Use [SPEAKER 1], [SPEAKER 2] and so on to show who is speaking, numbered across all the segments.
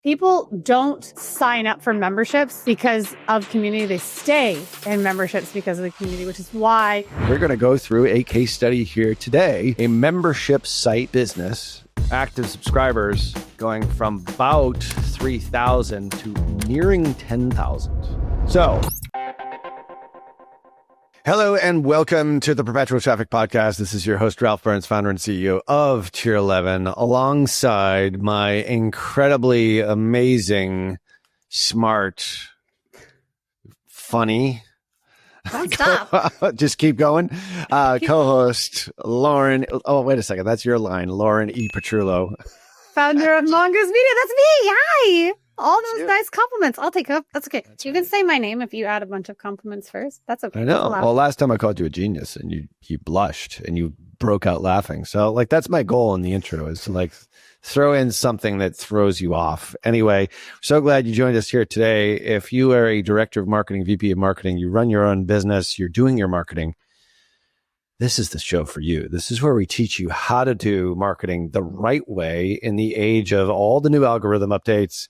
[SPEAKER 1] People don't sign up for memberships because of community. They stay in memberships because of the community, which is why
[SPEAKER 2] we're going to go through a case study here today, a membership site business, active subscribers going from about 3,000 to nearing 10,000. So, hello and welcome to the Perpetual Traffic Podcast. This is your host, Ralph Burns, founder and CEO of Tier 11, alongside my incredibly amazing, smart, funny,
[SPEAKER 1] don't stop.
[SPEAKER 2] Just keep going. Co-host Lauren. Oh, wait a second. That's your line. Lauren E. Petrullo.
[SPEAKER 1] Founder of Mongoose Media. That's me. Hi. All those nice compliments. I'll take up. That's okay. You can say my name if you add a bunch of compliments first. That's okay.
[SPEAKER 2] I know. Well, last time I called you a genius and you blushed and you broke out laughing. So that's my goal in the intro, is to throw in something that throws you off. Anyway, so glad you joined us here today. If you are a director of marketing, VP of marketing, you run your own business, you're doing your marketing, this is the show for you. This is where we teach you how to do marketing the right way in the age of all the new algorithm updates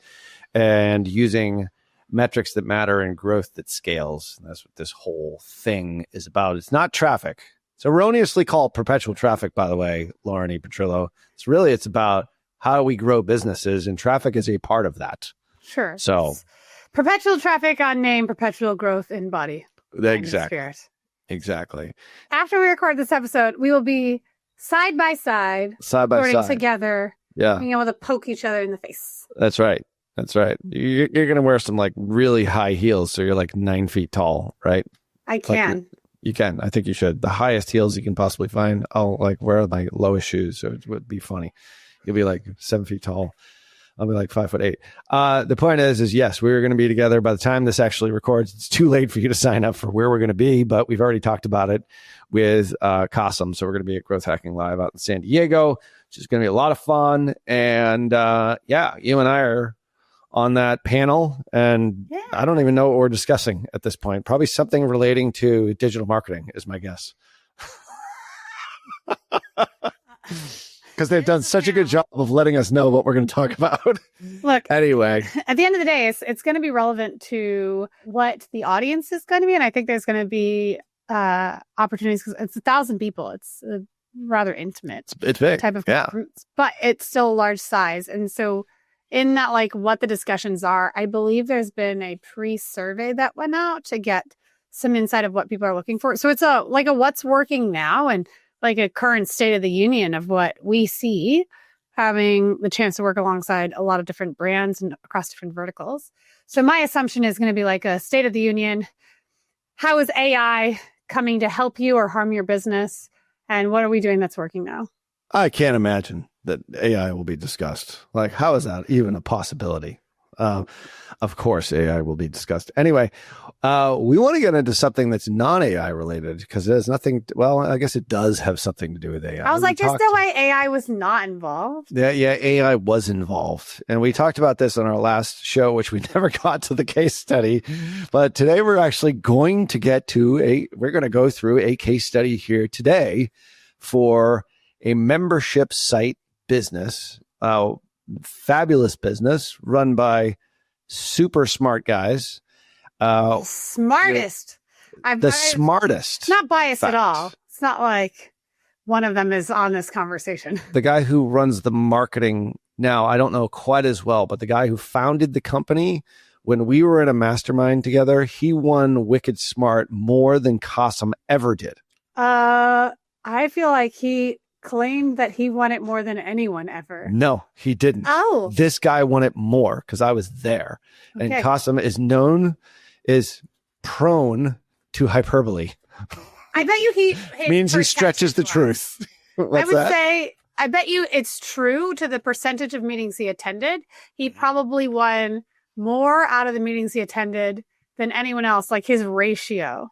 [SPEAKER 2] and using metrics that matter and growth that scales. And that's what this whole thing is about. It's not traffic. It's erroneously called perpetual traffic, by the way, Lauren E. Petrillo. It's about how we grow businesses, and traffic is a part of that.
[SPEAKER 1] Sure.
[SPEAKER 2] So
[SPEAKER 1] it's perpetual traffic on name, perpetual growth in body.
[SPEAKER 2] Exactly.
[SPEAKER 1] Spirit.
[SPEAKER 2] Exactly.
[SPEAKER 1] After we record this episode, we will be side by side, together, being able to poke each other in the face.
[SPEAKER 2] That's right. That's right. You're going to wear some really high heels, so you're 9 feet tall, right?
[SPEAKER 1] I can.
[SPEAKER 2] You can. I think you should. The highest heels you can possibly find. I'll wear my lowest shoes, so it would be funny. You'll be 7 feet tall. I'll be 5'8". The point is yes, we're going to be together. By the time this actually records, it's too late for you to sign up for where we're going to be, but we've already talked about it with Cossum. So we're going to be at Growth Hacking Live out in San Diego, which is going to be a lot of fun. And you and I are on that panel, and I don't even know what we're discussing at this point. Probably something relating to digital marketing is my guess. Because they've done such a good job of letting us know what we're going to talk about.
[SPEAKER 1] Look,
[SPEAKER 2] anyway,
[SPEAKER 1] at the end of the day, it's going to be relevant to what the audience is going to be. And I think there's going to be opportunities, because it's 1,000 people. It's a rather intimate
[SPEAKER 2] it's big.
[SPEAKER 1] Type of groups, but it's still a large size. And so in that, what the discussions are, I believe there's been a pre-survey that went out to get some insight of what people are looking for. So it's a what's working now, and a current state of the union of what we see, having the chance to work alongside a lot of different brands and across different verticals. So my assumption is going to be a state of the union. How is AI coming to help you or harm your business? And what are we doing that's working now?
[SPEAKER 2] I can't imagine that AI will be discussed. How is that even a possibility? Of course, AI will be discussed. Anyway, we want to get into something that's non-AI related, because there's nothing. I guess it does have something to do with AI.
[SPEAKER 1] I was there's no way AI was not involved.
[SPEAKER 2] Yeah, AI was involved. And we talked about this on our last show, which we never got to the case study. But today we're actually going to we're going to go through a case study here today for a membership site business, fabulous business run by super smart guys.
[SPEAKER 1] Smartest.
[SPEAKER 2] Smartest.
[SPEAKER 1] Not biased at all. It's not like one of them is on this conversation.
[SPEAKER 2] The guy who runs the marketing now, I don't know quite as well, but the guy who founded the company, when we were in a mastermind together, he won Wicked Smart more than Cossum ever did.
[SPEAKER 1] I feel like he claimed that he won it more than anyone ever.
[SPEAKER 2] No, he didn't.
[SPEAKER 1] Oh.
[SPEAKER 2] This guy won it more, because I was there. Okay. And Cossum is prone to hyperbole.
[SPEAKER 1] I bet you he
[SPEAKER 2] means he stretches the truth.
[SPEAKER 1] I would say, I bet you it's true to the percentage of meetings he attended. He probably won more out of the meetings he attended than anyone else, his ratio.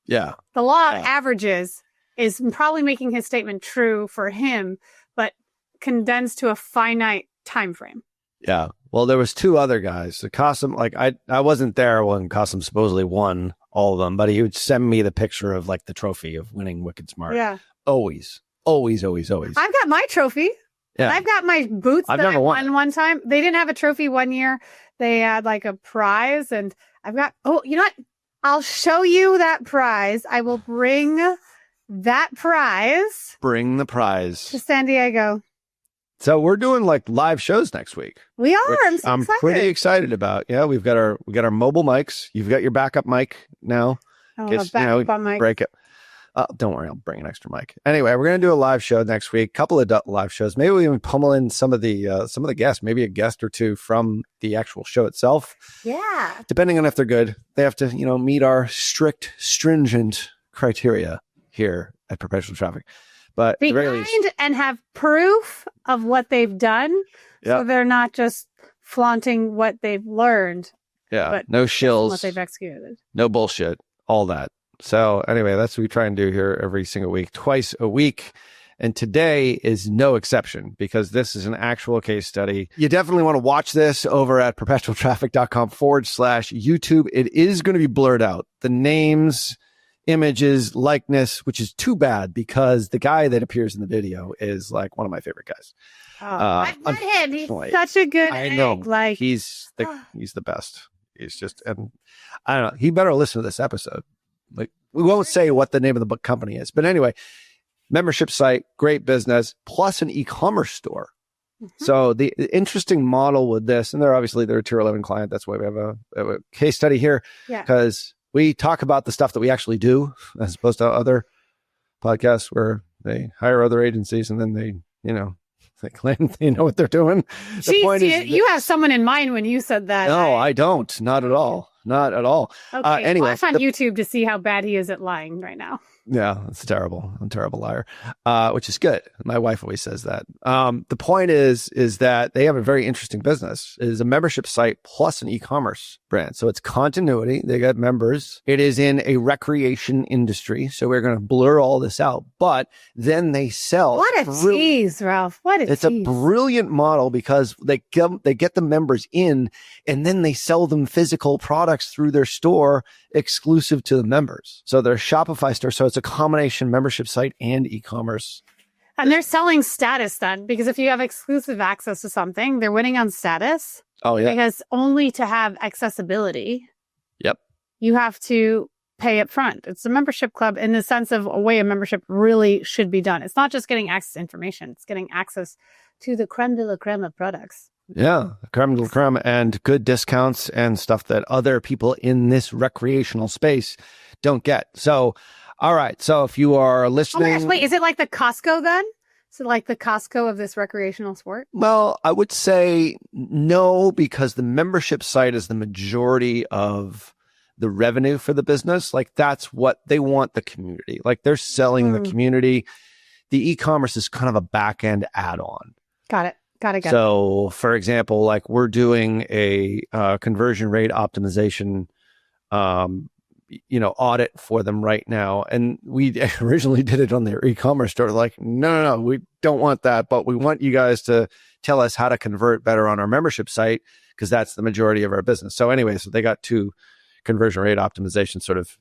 [SPEAKER 2] Yeah.
[SPEAKER 1] The law of averages is probably making his statement true for him, but condensed to a finite time frame.
[SPEAKER 2] Yeah. Well, there was two other guys. So Cossum, I wasn't there when Cossum supposedly won all of them, but he would send me the picture of the trophy of winning Wicked Smart.
[SPEAKER 1] Yeah.
[SPEAKER 2] Always.
[SPEAKER 1] I've got my trophy.
[SPEAKER 2] Yeah.
[SPEAKER 1] I've got my boots
[SPEAKER 2] I've
[SPEAKER 1] that
[SPEAKER 2] never
[SPEAKER 1] I
[SPEAKER 2] won
[SPEAKER 1] won one time. They didn't have a trophy one year. They had like a prize, and I've got, oh, you know what? I'll show you that prize. I will bring that prize
[SPEAKER 2] Bring the prize.
[SPEAKER 1] to San Diego.
[SPEAKER 2] So we're doing like live shows next week.
[SPEAKER 1] We are.
[SPEAKER 2] which
[SPEAKER 1] I'm so excited.
[SPEAKER 2] pretty excited about. Yeah, we got our mobile mics. You've got your backup mic now.
[SPEAKER 1] Oh,
[SPEAKER 2] Guess,
[SPEAKER 1] a backup mic.
[SPEAKER 2] break it. Don't worry, I'll bring an extra mic. Anyway, we're gonna do a live show next week. Couple of live shows. Maybe we even pummel in some of the guests. Maybe a guest or two from the actual show itself.
[SPEAKER 1] Yeah.
[SPEAKER 2] Depending on if they're good, they have to meet our stringent criteria here at Perpetual Traffic. But
[SPEAKER 1] Be
[SPEAKER 2] at the very
[SPEAKER 1] kind
[SPEAKER 2] least,
[SPEAKER 1] and have proof of what they've done.
[SPEAKER 2] Yeah.
[SPEAKER 1] So they're not just flaunting what they've learned.
[SPEAKER 2] yeah,
[SPEAKER 1] But
[SPEAKER 2] no
[SPEAKER 1] what
[SPEAKER 2] shills,
[SPEAKER 1] they've executed.
[SPEAKER 2] no bullshit, all that. So anyway, that's what we try and do here every single week, twice a week. And today is no exception because this is an actual case study. You definitely want to watch this over at perpetualtraffic.com/YouTube. It is going to be blurred out. The names, images, likeness, which is too bad because the guy that appears in the video is like one of my favorite guys.
[SPEAKER 1] Oh, I've met him. He's
[SPEAKER 2] unfortunately,
[SPEAKER 1] such a good
[SPEAKER 2] I know.
[SPEAKER 1] egg. Like,
[SPEAKER 2] He's the best. He's just, and I don't know. He better listen to this episode. Like, we won't say what the name of the book company is, but anyway, membership site, great business, plus an e-commerce store. So the interesting model with this, and they're a tier 11 client. That's why we have a case study here, because we talk about the stuff that we actually do, as opposed to other podcasts where they hire other agencies and then they claim they know what they're doing. The point is,
[SPEAKER 1] you have someone in mind when you said that.
[SPEAKER 2] no, I don't. Not at all. Not at all.
[SPEAKER 1] Okay,
[SPEAKER 2] anyway,
[SPEAKER 1] watch on YouTube to see how bad he is at lying right now.
[SPEAKER 2] Yeah, it's terrible. I'm a terrible liar, which is good. My wife always says that. The point is that they have a very interesting business. It is a membership site plus an e-commerce brand. So it's continuity. They got members. It is in a recreation industry. So we're going to blur all this out. But then they sell.
[SPEAKER 1] What a tease, Ralph. What a tease.
[SPEAKER 2] It's a brilliant model because they get the members in and then they sell them physical products through their store exclusive to the members. So their Shopify store. So it's a combination membership site and e-commerce.
[SPEAKER 1] And they're selling status then, because if you have exclusive access to something, they're winning on status.
[SPEAKER 2] Oh, yeah.
[SPEAKER 1] Because only to have accessibility,
[SPEAKER 2] Yep.
[SPEAKER 1] you have to pay up front. It's a membership club in the sense of a way a membership really should be done. It's not just getting access to information. It's getting access to the creme de la creme of products.
[SPEAKER 2] Yeah, creme de la creme and good discounts and stuff that other people in this recreational space don't get. So, all right. So if you are listening...
[SPEAKER 1] Oh my gosh, wait, is it like the Costco then? Is it like the Costco of this recreational sport?
[SPEAKER 2] Well, I would say no, because the membership site is the majority of the revenue for the business. Like that's what they want, the community. Like they're selling the community. The e-commerce is kind of a back-end add-on.
[SPEAKER 1] Got it.
[SPEAKER 2] So, for example, like we're doing a conversion rate optimization, audit for them right now. And we originally did it on their e-commerce store. Like, no, we don't want that, but we want you guys to tell us how to convert better on our membership site because that's the majority of our business. So anyway, so they got two conversion rate optimization sort of,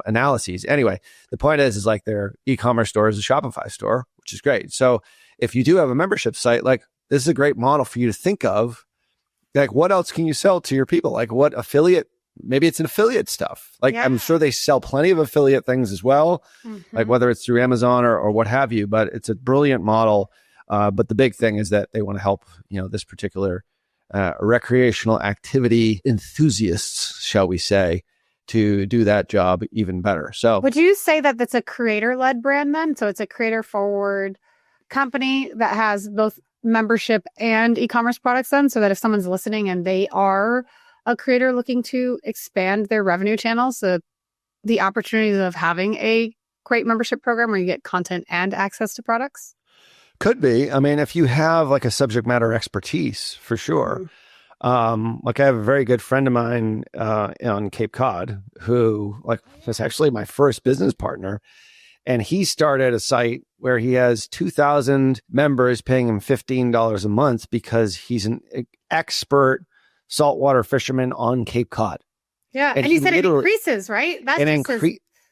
[SPEAKER 2] analyses. Anyway, the point is like their e-commerce store is a Shopify store, which is great. So if you do have a membership site, like, this is a great model for you to think of. Like, what else can you sell to your people? Like, what affiliate? Maybe it's an affiliate stuff. Like, I'm sure they sell plenty of affiliate things as well, like whether it's through Amazon or what have you. But it's a brilliant model. But the big thing is that they want to help, this particular recreational activity enthusiasts, shall we say, to do that job even better. So,
[SPEAKER 1] would you say that that's a creator-led brand then? So it's a creator-forward company that has both membership and e-commerce products then, so that if someone's listening and they are a creator looking to expand their revenue channels, the opportunities of having a great membership program where you get content and access to products?
[SPEAKER 2] Could be. I mean, if you have like a subject matter expertise, for sure. Like I have a very good friend of mine on Cape Cod who was actually my first business partner. And he started a site where he has 2,000 members paying him $15 a month because he's an expert saltwater fisherman on Cape Cod.
[SPEAKER 1] Yeah. And he said it increases, right? That's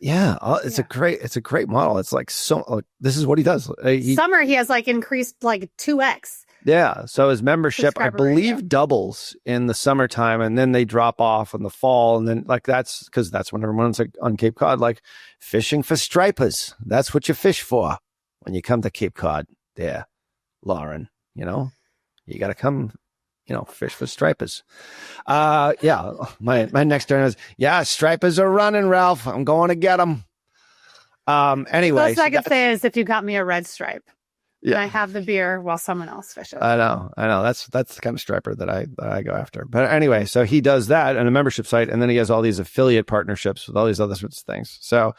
[SPEAKER 2] Yeah, it's a great model. It's like this is what he does.
[SPEAKER 1] Summer, he has like increased like 2x.
[SPEAKER 2] Yeah, so his membership, I believe, doubles in the summertime, and then they drop off in the fall, and then like that's because that's when everyone's like on Cape Cod, like fishing for stripers. That's what you fish for when you come to Cape Cod. There, Lauren, you got to come. Fish for stripers. Yeah, my next turn is, stripers are running, Ralph. I'm going to get them. Anyway.
[SPEAKER 1] Best I can say is if you got me a red stripe, and I have the beer while someone else fishes. I
[SPEAKER 2] know. That's the kind of striper that I go after. But anyway, so he does that on a membership site, and then he has all these affiliate partnerships with all these other sorts of things. So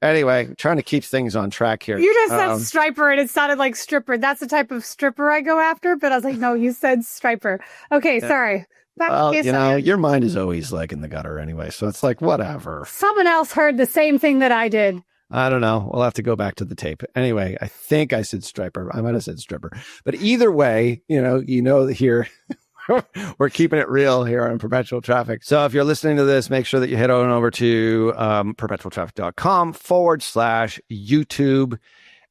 [SPEAKER 2] anyway, trying to keep things on track here.
[SPEAKER 1] You just said striper, and it sounded like stripper. That's the type of stripper I go after, but I was like, no, you said striper. Okay, sorry.
[SPEAKER 2] Your mind is always like in the gutter anyway, so it's like, whatever.
[SPEAKER 1] Someone else heard the same thing that I did.
[SPEAKER 2] I don't know. We'll have to go back to the tape. Anyway, I think I said striper. I might have said stripper. But either way, here we're keeping it real here on Perpetual Traffic. So if you're listening to this, make sure that you head on over to perpetualtraffic.com/YouTube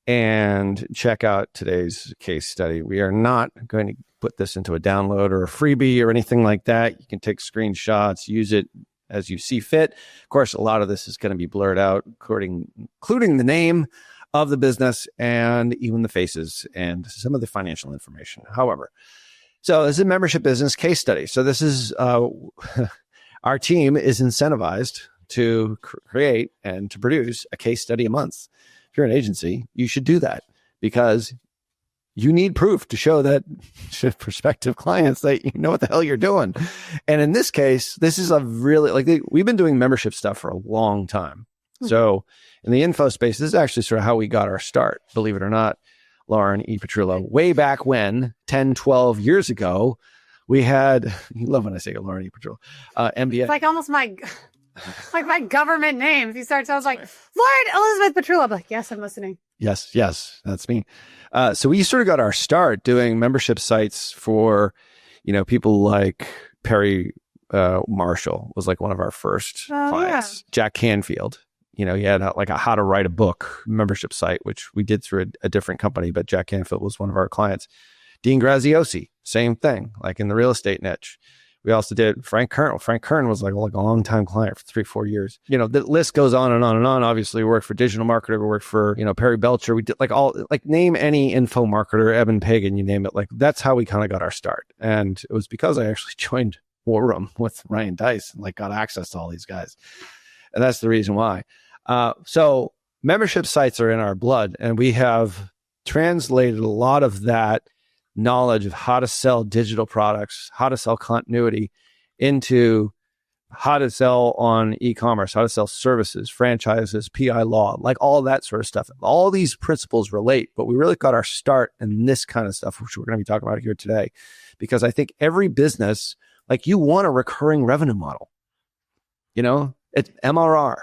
[SPEAKER 2] and check out today's case study. We are not going to put this into a download or a freebie or anything like that. You can take screenshots, use it as you see fit. Of course, a lot of this is going to be blurred out, including the name of the business and even the faces and some of the financial information. However, so this is a membership business case study. So this is our team is incentivized to create and to produce a case study a month. If you're an agency, you should do that because you need proof to show that to prospective clients that you know what the hell you're doing. And in this case, this is a really we've been doing membership stuff for a long time. So in the info space, this is actually sort of how we got our start, believe it or not, Lauren E. Petrillo. Way back when, 10, 12 years ago, we had, you love when I say Lauren E. Petrillo, MBA.
[SPEAKER 1] It's like almost my government name. If you start, sounds like Lauren Elizabeth Petrillo. I'm like, yes, I'm listening.
[SPEAKER 2] Yes, that's me. So we sort of got our start doing membership sites for, people like Perry Marshall was like one of our first clients. Yeah. Jack Canfield, he had like a how to write a book membership site, which we did through a different company, but Jack Canfield was one of our clients. Dean Graziosi, same thing, like in the real estate niche. We also did Frank Kern. Frank Kern was like a long-time client for 3-4 years. The list goes on and on and on. Obviously, we worked for Digital Marketer. We worked for, Perry Belcher. We did name any info marketer, Evan Pagan, you name it. Like that's how we kind of got our start. And it was because I actually joined War Room with Ryan Dice and got access to all these guys. And that's the reason why. So membership sites are in our blood, and we have translated a lot of that knowledge of how to sell digital products, how to sell continuity into how to sell on e-commerce, how to sell services, franchises, PI law, like all that sort of stuff. All these principles relate, but we really got our start in this kind of stuff, which we're going to be talking about here today, because I think every business, you want a recurring revenue model. It's MRR.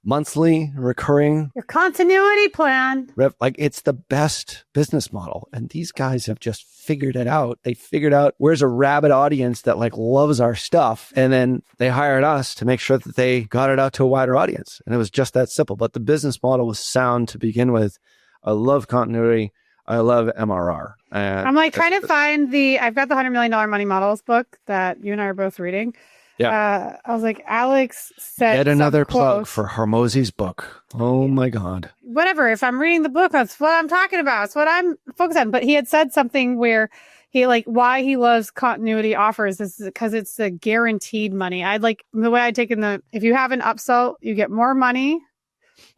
[SPEAKER 2] Monthly recurring,
[SPEAKER 1] your continuity plan.
[SPEAKER 2] It's the best business model. And these guys have just figured it out. They figured out where's a rabid audience that loves our stuff. And then they hired us to make sure that they got it out to a wider audience. And it was just that simple. But the business model was sound to begin with. I love continuity. I love MRR. And
[SPEAKER 1] I'm trying to find I've got the $100 Million Money Models book that you and I are both reading. Yeah. I was like, Alex said.
[SPEAKER 2] Get another plug for Hormozi's book. Oh my God.
[SPEAKER 1] Whatever. If I'm reading the book, that's what I'm talking about. It's what I'm focused on. But he had said something where he why he loves continuity offers is because it's the guaranteed money. The way I'd taken if you have an upsell, you get more money.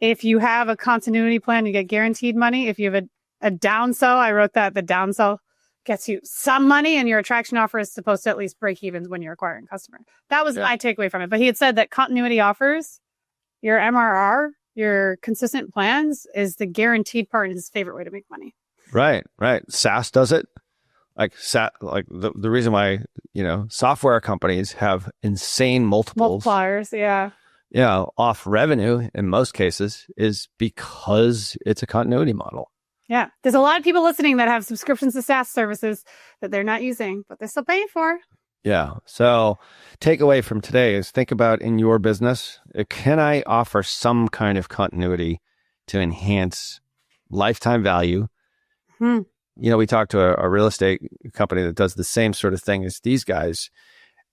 [SPEAKER 1] If you have a continuity plan, you get guaranteed money. If you have a downsell, I wrote that the downsell gets you some money, and your attraction offer is supposed to at least break even when you're acquiring a customer. That was my takeaway from it. But he had said that continuity offers, your MRR, your consistent plans is the guaranteed part and his favorite way to make money.
[SPEAKER 2] Right. SaaS does it. The reason why, software companies have insane
[SPEAKER 1] multipliers.
[SPEAKER 2] Yeah. Off revenue in most cases is because it's a continuity model.
[SPEAKER 1] Yeah. There's a lot of people listening that have subscriptions to SaaS services that they're not using, but they're still paying for.
[SPEAKER 2] Yeah. So takeaway from today is think about in your business, can I offer some kind of continuity to enhance lifetime value?
[SPEAKER 1] Hmm.
[SPEAKER 2] We talked to a real estate company that does the same sort of thing as these guys.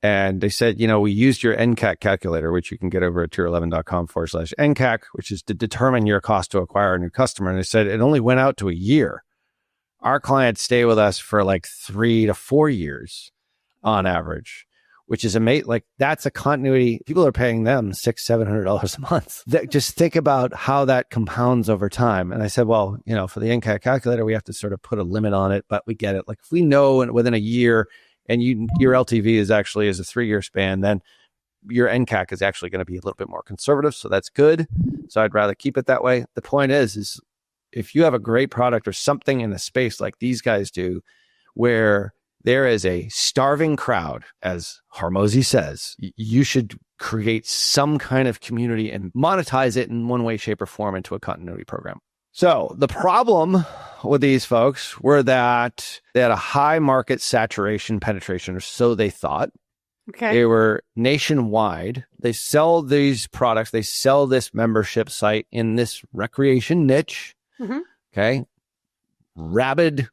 [SPEAKER 2] And they said, we used your nCAC calculator, which you can get over at tier11.com/nCAC, which is to determine your cost to acquire a new customer. And they said it only went out to a year. Our clients stay with us for like 3 to 4 years on average, which is amazing. Like that's a continuity. People are paying them $600-$700 a month. Just think about how that compounds over time. And I said, well, for the nCAC calculator, we have to sort of put a limit on it, but we get it. Like if we know within a year and your LTV is a 3-year span, then your nCAC is actually going to be a little bit more conservative. So that's good. So I'd rather keep it that way. The point is if you have a great product or something in a space like these guys do, where there is a starving crowd, as Hormozy says, you should create some kind of community and monetize it in one way, shape, or form into a continuity program. So the problem with these folks were that they had a high market saturation penetration, or so they thought.
[SPEAKER 1] Okay.
[SPEAKER 2] They were nationwide. They sell these products. They sell this membership site in this recreation niche.
[SPEAKER 1] Mm-hmm.
[SPEAKER 2] Okay. Rabid,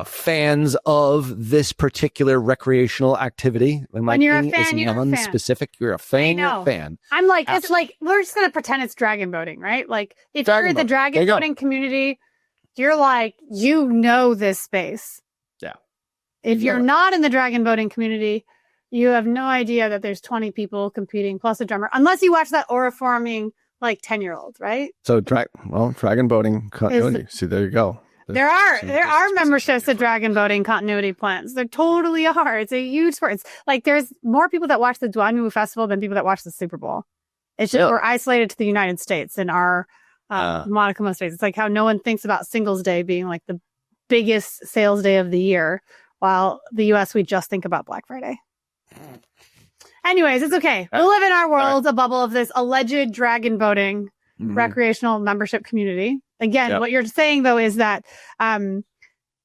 [SPEAKER 2] fans of this particular recreational activity.
[SPEAKER 1] When you're a fan, you're a fan.
[SPEAKER 2] Specific. You're a fan. You're a fan.
[SPEAKER 1] I'm like, it's like we're just gonna pretend it's dragon boating, right? Like if you're in the dragon boating community, you're like, this space.
[SPEAKER 2] Yeah.
[SPEAKER 1] If you're not in the dragon boating community, you have no idea that there's 20 people competing plus a drummer, unless you watch that aura forming like 10-year-old, right?
[SPEAKER 2] So dragon boating continuity. See, there you go.
[SPEAKER 1] There are memberships at dragon boating continuity plans. There totally are. It's a huge sport. It's like there's more people that watch the Dwanmu Festival than people that watch the Super Bowl. It's just we're isolated to the United States in our Monaco states. It's like how no one thinks about Singles Day being like the biggest sales day of the year, while the US we just think about Black Friday. Anyways, it's okay. We live in our world, a bubble of this alleged dragon boating recreational membership community. Again, what you're saying, though, is that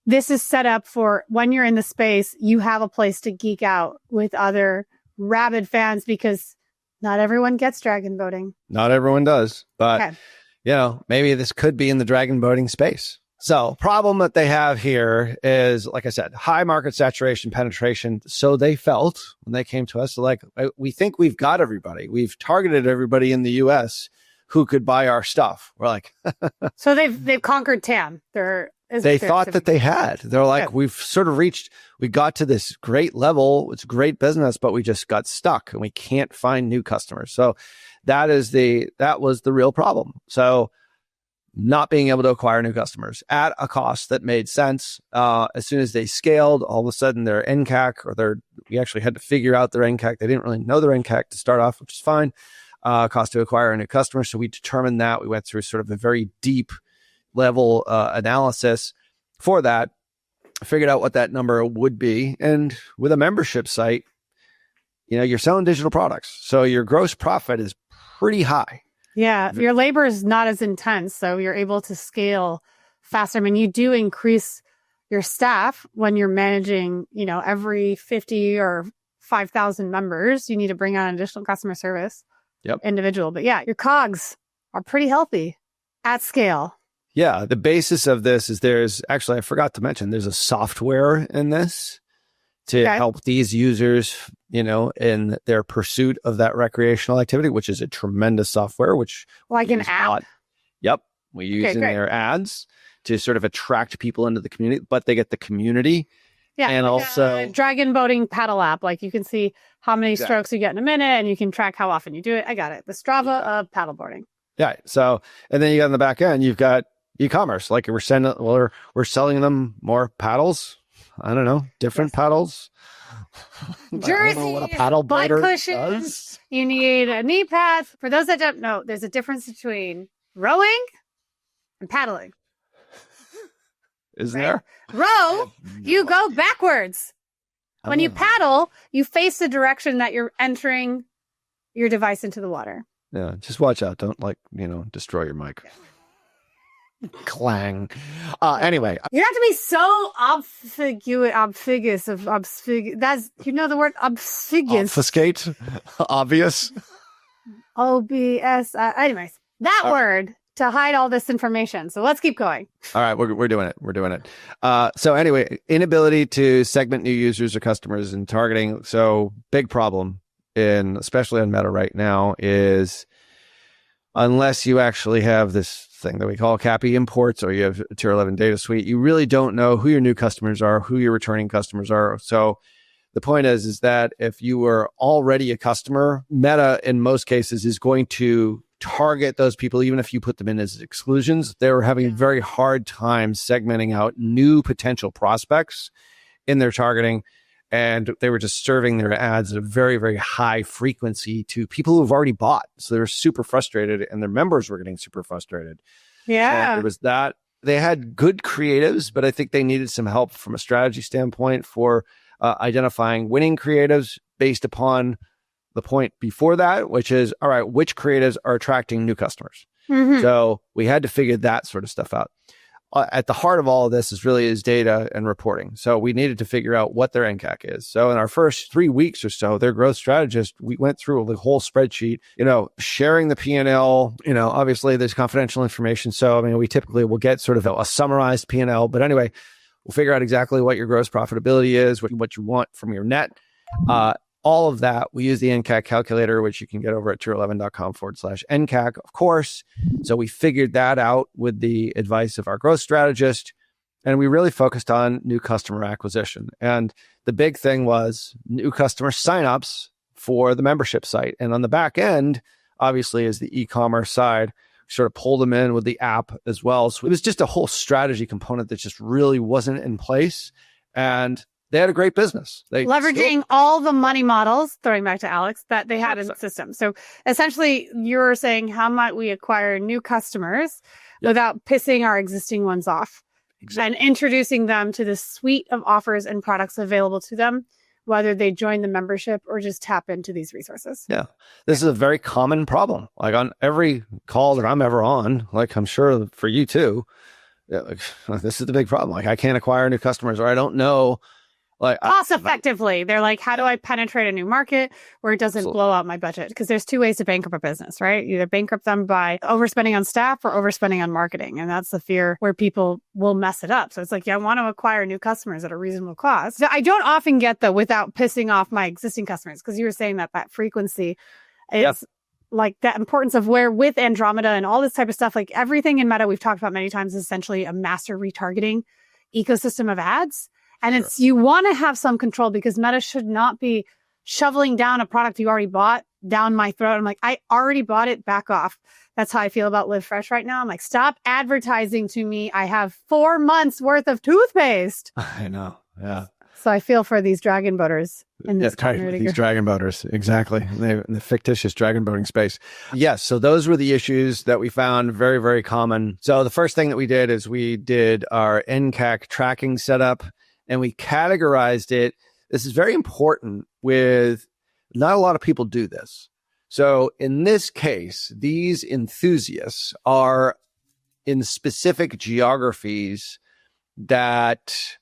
[SPEAKER 1] this is set up for when you're in the space, you have a place to geek out with other rabid fans because not everyone gets dragon boating.
[SPEAKER 2] Not everyone does. But, maybe this could be in the dragon boating space. So problem that they have here is, like I said, high market saturation penetration. So they felt when they came to us, like, we think we've got everybody. We've targeted everybody in the US who could buy our stuff. We're like,
[SPEAKER 1] so they've conquered TAM.
[SPEAKER 2] They thought that they had. They're like, we've sort of we got to this great level. It's great business, but we just got stuck and we can't find new customers. So that was the real problem. So not being able to acquire new customers at a cost that made sense. As soon as they scaled, all of a sudden their nCAC we actually had to figure out their nCAC. They didn't really know their nCAC to start off, which is fine. Cost to acquire a new customer. So we determined that. We went through sort of a very deep level analysis for that, figured out what that number would be. And with a membership site, you're selling digital products. So your gross profit is pretty high.
[SPEAKER 1] Yeah, your labor is not as intense, so you're able to scale faster. I mean, you do increase your staff when you're managing, every 50 or 5,000 members, you need to bring on additional customer service individual. But yeah, your COGS are pretty healthy at scale.
[SPEAKER 2] Yeah, the basis of this is I forgot to mention, there's a software in this to help these users, in their pursuit of that recreational activity, which is a tremendous software, which
[SPEAKER 1] like an app.
[SPEAKER 2] We use in their ads to sort of attract people into the community, but they get the community. Yeah. And like also
[SPEAKER 1] dragon boating paddle app. Like you can see how many strokes you get in a minute and you can track how often you do it. I got it. The Strava of paddleboarding.
[SPEAKER 2] Yeah. So, and then you got on the back end, you've got e-commerce. Like we're selling them more paddles. I don't know, different paddles.
[SPEAKER 1] Jersey, butt cushions. You need a knee pad. For those that don't know, there's a difference between rowing and paddling.
[SPEAKER 2] Isn't there?
[SPEAKER 1] Row, you go backwards. When you paddle, you face the direction that you're entering your device into the water.
[SPEAKER 2] Yeah, just watch out. Don't destroy your mic. Clang. Anyway,
[SPEAKER 1] You have to be so obfiguous of that's the word obfiguous.
[SPEAKER 2] obfuscate, obvious.
[SPEAKER 1] OBS. Anyways, that word to hide all this information. So let's keep going.
[SPEAKER 2] All right, we're doing it. We're doing it. So anyway, inability to segment new users or customers and targeting. So big problem especially on Meta right now is unless you actually have this thing that we call CAPI imports or you have a Tier 11 data suite, you really don't know who your new customers are, who your returning customers are. So the point is that if you were already a customer, Meta in most cases is going to target those people, even if you put them in as exclusions. They're having very hard time segmenting out new potential prospects in their targeting. And they were just serving their ads at a very, very high frequency to people who've already bought. So they were super frustrated and their members were getting super frustrated.
[SPEAKER 1] Yeah.
[SPEAKER 2] And it was that they had good creatives, but I think they needed some help from a strategy standpoint for identifying winning creatives based upon the point before that, which is, all right, which creatives are attracting new customers?
[SPEAKER 1] Mm-hmm.
[SPEAKER 2] So we had to figure that sort of stuff out. At the heart of all of this is data and reporting. So we needed to figure out what their nCAC is. So in our first 3 weeks or so, their growth strategist, we went through the whole spreadsheet, sharing the P&L, obviously there's confidential information. So, we typically will get sort of a summarized P&L, but anyway, we'll figure out exactly what your gross profitability is, what you want from your net. All of that, we use the nCAC calculator, which you can get over at tier11.com/nCAC, of course. So we figured that out with the advice of our growth strategist, and we really focused on new customer acquisition. And the big thing was new customer signups for the membership site. And on the back end, obviously, is the e-commerce side. We sort of pulled them in with the app as well. So it was just a whole strategy component that just really wasn't in place. And they had a great business.
[SPEAKER 1] Leveraging all the money models, throwing back to Alex, that they had in the system. So essentially, you're saying how might we acquire new customers without pissing our existing ones off and introducing them to the suite of offers and products available to them, whether they join the membership or just tap into these resources.
[SPEAKER 2] Yeah. This is a very common problem. Like on every call that I'm ever on, like I'm sure for you too, this is the big problem. Like I can't acquire new customers or I don't know.
[SPEAKER 1] Cost effectively. They're like, how do I penetrate a new market where it doesn't blow out my budget? Because there's two ways to bankrupt a business, right? Either bankrupt them by overspending on staff or overspending on marketing. And that's the fear where people will mess it up. So it's like, I want to acquire new customers at a reasonable cost. So I don't often get the without pissing off my existing customers, because you were saying that frequency is like that importance of where with Andromeda and all this type of stuff, like everything in Meta we've talked about many times is essentially a master retargeting ecosystem of ads. And you want to have some control because Meta should not be shoveling down a product you already bought down my throat. I'm like, I already bought it, back off. That's how I feel about Live Fresh right now. I'm like, stop advertising to me. I have 4 months worth of toothpaste.
[SPEAKER 2] I know. Yeah.
[SPEAKER 1] So I feel for these dragon boaters in this community.
[SPEAKER 2] These dragon boaters. Exactly. The fictitious dragon boating space. Yes. So those were the issues that we found very, very common. So the first thing that we did is we did our nCAC tracking setup. And we categorized it. This is very important with not a lot of people do this. So in this case, these enthusiasts are in specific geographies that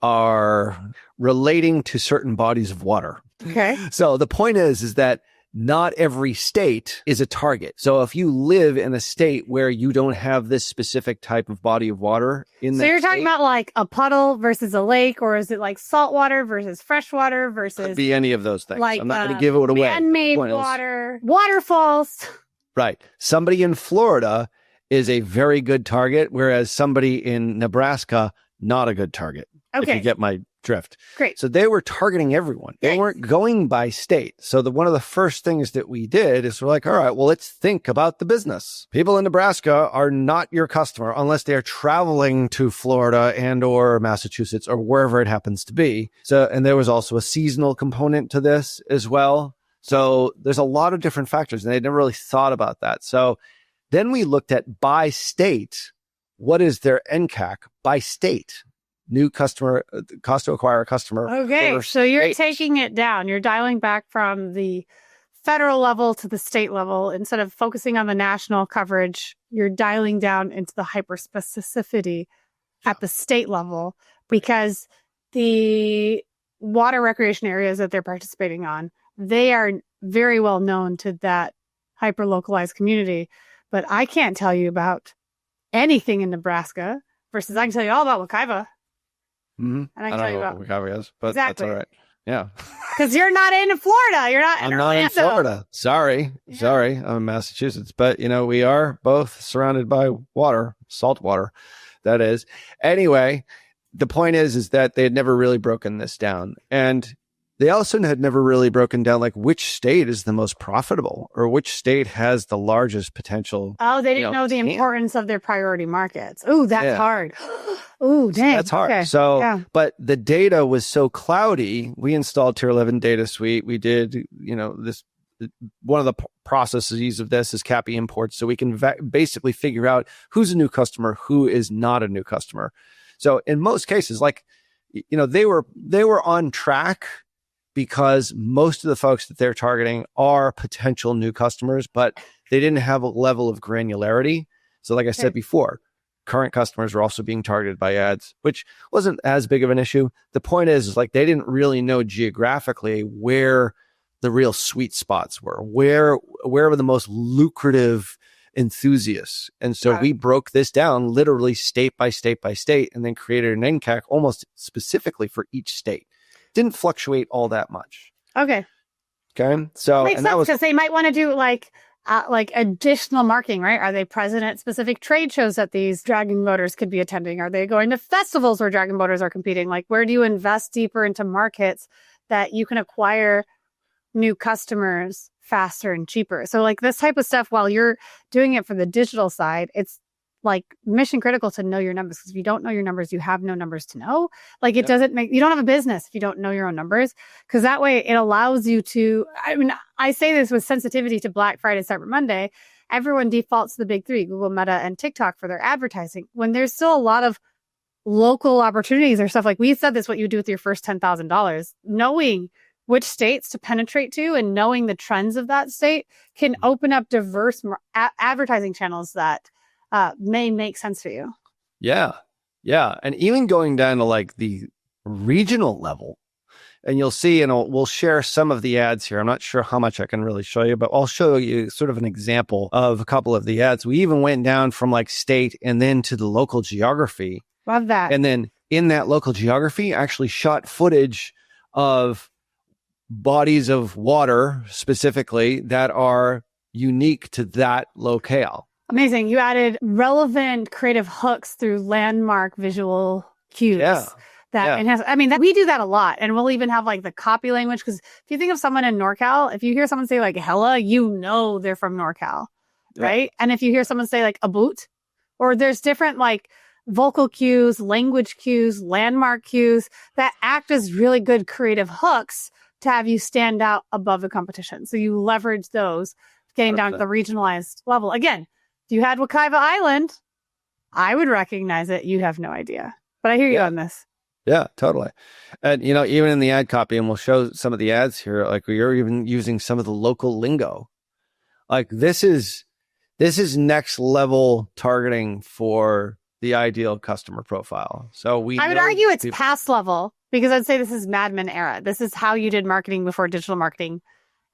[SPEAKER 2] are relating to certain bodies of water.
[SPEAKER 1] Okay.
[SPEAKER 2] So the point is that not every state is a target. So if you live in a state where you don't have this specific type of body of water in that
[SPEAKER 1] So you're talking about like a puddle versus a lake, or is it like saltwater versus freshwater versus...
[SPEAKER 2] Could be any of those things.
[SPEAKER 1] Like,
[SPEAKER 2] I'm not going to give it away.
[SPEAKER 1] Man-made water, waterfalls.
[SPEAKER 2] Right. Somebody in Florida is a very good target, whereas somebody in Nebraska, not a good target.
[SPEAKER 1] Okay.
[SPEAKER 2] If you get my drift.
[SPEAKER 1] Great.
[SPEAKER 2] So they were targeting everyone. They weren't going by state. So one of the first things that we did is we're like, all right, well, let's think about the business. People in Nebraska are not your customer unless they are traveling to Florida and or Massachusetts or wherever it happens to be. So, and there was also a seasonal component to this as well. So there's a lot of different factors and they never really thought about that. So then we looked at by state, what is their nCAC by state? New customer, cost to acquire a customer.
[SPEAKER 1] Okay, so you're taking it down. You're dialing back from the federal level to the state level instead of focusing on the national coverage you're dialing down into the hyper specificity at the state level, because the water recreation areas that they're participating on, they are very well known to that hyper localized community. But I can't tell you about anything in Nebraska versus I can tell you all about Wekiva.
[SPEAKER 2] Mm-hmm.
[SPEAKER 1] And I can tell you about
[SPEAKER 2] what Wekiva is, but
[SPEAKER 1] exactly.
[SPEAKER 2] That's all right. Yeah.
[SPEAKER 1] Because you're not in Florida. You're not.
[SPEAKER 2] I'm not in Florida. Sorry. I'm in Massachusetts. But, we are both surrounded by water, salt water, that is. Anyway, the point is that they had never really broken this down. And they also had never really broken down, like, which state is the most profitable or which state has the largest potential.
[SPEAKER 1] Oh, they didn't know the importance of their priority markets. Ooh, that's hard. Ooh, dang.
[SPEAKER 2] That's hard.
[SPEAKER 1] Okay.
[SPEAKER 2] So, but the data was so cloudy. We installed Tier 11 Data Suite. We did, this. One of the processes of this is CAPI imports. So we can basically figure out who's a new customer, who is not a new customer. So in most cases, like, they were on track, because most of the folks that they're targeting are potential new customers, but they didn't have a level of granularity. So like I said before, current customers are also being targeted by ads, which wasn't as big of an issue. The point is like they didn't really know geographically where the real sweet spots were, where were the most lucrative enthusiasts. And so we broke this down literally state by state by state, and then created an nCAC almost specifically for each state. Didn't fluctuate all that much.
[SPEAKER 1] Okay.
[SPEAKER 2] So
[SPEAKER 1] makes sense, because they might want to do like additional marketing, right? Are they present at specific trade shows that these dragon boaters could be attending? Are they going to festivals where dragon boaters are competing? Like, where do you invest deeper into markets that you can acquire new customers faster and cheaper? So like this type of stuff, while you're doing it for the digital side, it's like mission critical to know your numbers, because if you don't know your numbers, you have no numbers to know. Like it doesn't make, you don't have a business if you don't know your own numbers, because that way it allows you to, I say this with sensitivity to Black Friday, Cyber Monday. Everyone defaults to the big three, Google, Meta, and TikTok for their advertising, when there's still a lot of local opportunities or stuff. Like we said this, what you do with your first $10,000, knowing which states to penetrate to and knowing the trends of that state can open up diverse advertising channels that may make sense for you. Yeah.
[SPEAKER 2] And even going down to like the regional level, and you'll see, and we'll share some of the ads here. I'm not sure how much I can really show you, but I'll show you sort of an example of a couple of the ads. We even went down from like state and then to the local geography.
[SPEAKER 1] Love that.
[SPEAKER 2] And then in that local geography, actually shot footage of bodies of water specifically that are unique to that locale.
[SPEAKER 1] Amazing. You added relevant creative hooks through landmark visual cues. We do that a lot. And we'll even have like the copy language, because if you think of someone in NorCal, if you hear someone say like hella, they're from NorCal, right? And if you hear someone say like a boot, or there's different like vocal cues, language cues, landmark cues that act as really good creative hooks to have you stand out above the competition. So you leverage those, getting 100%. Down to the regionalized level. Again, if you had Wekiva Island, I would recognize it. You have no idea. But I hear you on this.
[SPEAKER 2] Yeah, totally. And, even in the ad copy, and we'll show some of the ads here, like we're even using some of the local lingo. Like this is next level targeting for the ideal customer profile. So I
[SPEAKER 1] would argue it's past level, because I'd say this is Mad Men era. This is how you did marketing before digital marketing.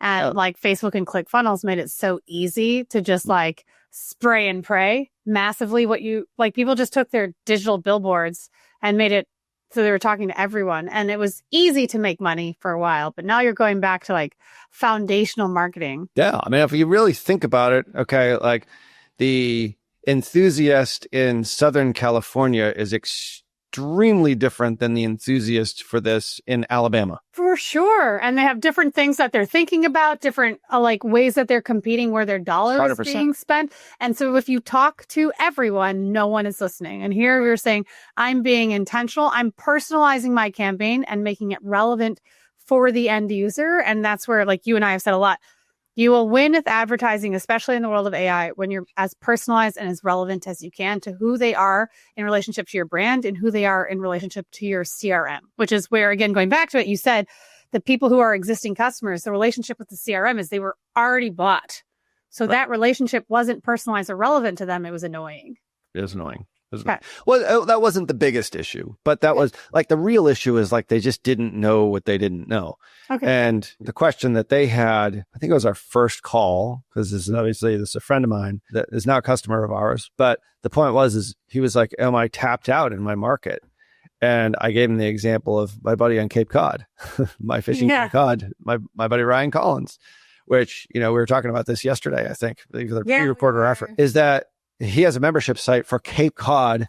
[SPEAKER 1] And like Facebook and ClickFunnels made it so easy to just like spray and pray massively. People just took their digital billboards and made it so they were talking to everyone. And it was easy to make money for a while. But now you're going back to like foundational marketing.
[SPEAKER 2] Yeah. I mean, if you really think about it, okay, like the enthusiast in Southern California is extremely different than the enthusiast for this in Alabama.
[SPEAKER 1] For sure. And they have different things that they're thinking about, different like ways that they're competing, where their dollar 100%. Is being spent. And so if you talk to everyone, no one is listening. And here we're saying, I'm being intentional. I'm personalizing my campaign and making it relevant for the end user. And that's where, like you and I have said a lot, you will win with advertising, especially in the world of AI, when you're as personalized and as relevant as you can to who they are in relationship to your brand and who they are in relationship to your CRM, which is where, again, going back to it, you said the people who are existing customers, the relationship with the CRM is they were already bought. So that relationship wasn't personalized or relevant to them. It was annoying.
[SPEAKER 2] It was annoying.
[SPEAKER 1] Okay.
[SPEAKER 2] Well, that wasn't the biggest issue, but that was like the real issue is like they just didn't know what they didn't know.
[SPEAKER 1] Okay.
[SPEAKER 2] And the question that they had, I think it was our first call, because this is a friend of mine that is now a customer of ours. But the point is he was like, am I tapped out in my market? And I gave him the example of my buddy on Cape Cod, my fishing Cape Cod, my buddy Ryan Collins, which, we were talking about this yesterday, I think, the pre-reporter effort, is that he has a membership site for Cape Cod